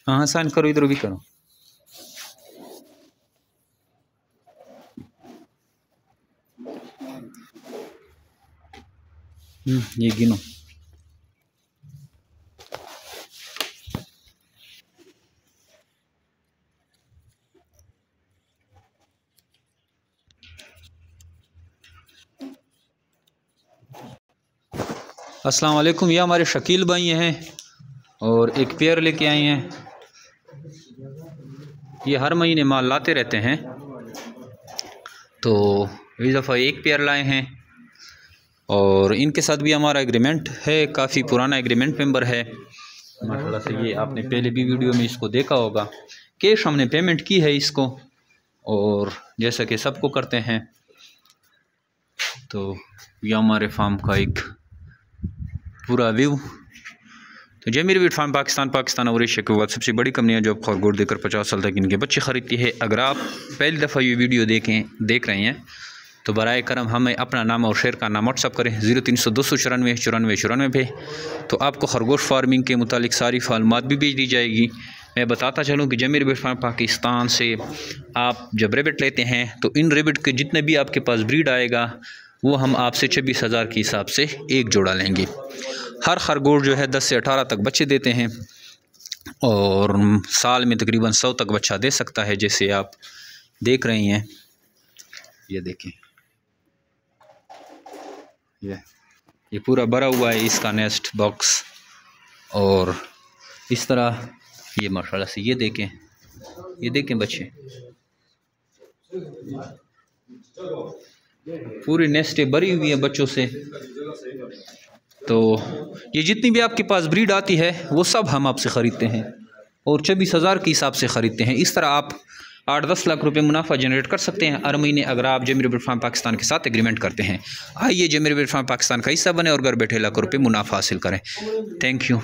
हाँ साइन करो, इधर भी करो। ये गिनो। अस्सलाम वालेकुम, ये हमारे शकील भाई हैं और एक पेयर लेके आए हैं। ये हर महीने माल लाते रहते हैं, तो इस दफ़ा एक पेयर लाए हैं और इनके साथ भी हमारा एग्रीमेंट है, काफ़ी पुराना एग्रीमेंट मेंबर है माशाल्लाह से। ये आपने पहले भी वीडियो में इसको देखा होगा। कैश हमने पेमेंट की है इसको, और जैसा कि सबको करते हैं। तो ये हमारे फार्म का एक पूरा व्यू। तो जमीर वीट फार्म पाकिस्तान और एशिया के बाद सबसे बड़ी कंपनी है जो खरगोश देकर 50 साल तक इनके बच्चे ख़रीदती है। अगर आप पहली दफ़ा ये वीडियो देख रहे हैं तो बराए करम हमें अपना नाम और शेयर का नाम व्हाट्सअप करें 0300 294 94 94 पे। तो आपको खरगोश फार्मिंग के मुतालिक सारी मालूमात भी भेज दी जाएगी। मैं बताता चलूँ कि जमीर वीट फार्म पाकिस्तान से आप जब रेबिट लेते हैं तो इन रेबिट के जितने भी आपके पास ब्रीड आएगा वो हम आपसे 26,000 के हिसाब से एक जोड़ा लेंगे। हर खरगोश जो है 10 से 18 तक बच्चे देते हैं और साल में तकरीबन 100 तक बच्चा दे सकता है, जैसे आप देख रहे हैं। ये देखें, ये पूरा भरा हुआ है इसका नेस्ट बॉक्स। और इस तरह ये माशाल्लाह से ये देखें बच्चे, पूरी नेस्टें भरी हुई है बच्चों से। तो ये जितनी भी आपके पास ब्रीड आती है वो सब हम आपसे ख़रीदते हैं और 26,000 के हिसाब से ख़रीदते हैं। इस तरह आप 8-10 लाख रुपए मुनाफा जनरेट कर सकते हैं हर महीने, अगर आप जमीर वीट फार्म पाकिस्तान के साथ एग्रीमेंट करते हैं। आइए जमीर वीट फार्म पाकिस्तान का हिस्सा बने और घर बैठे लाखों रुपये मुनाफा हासिल करें। Thank you.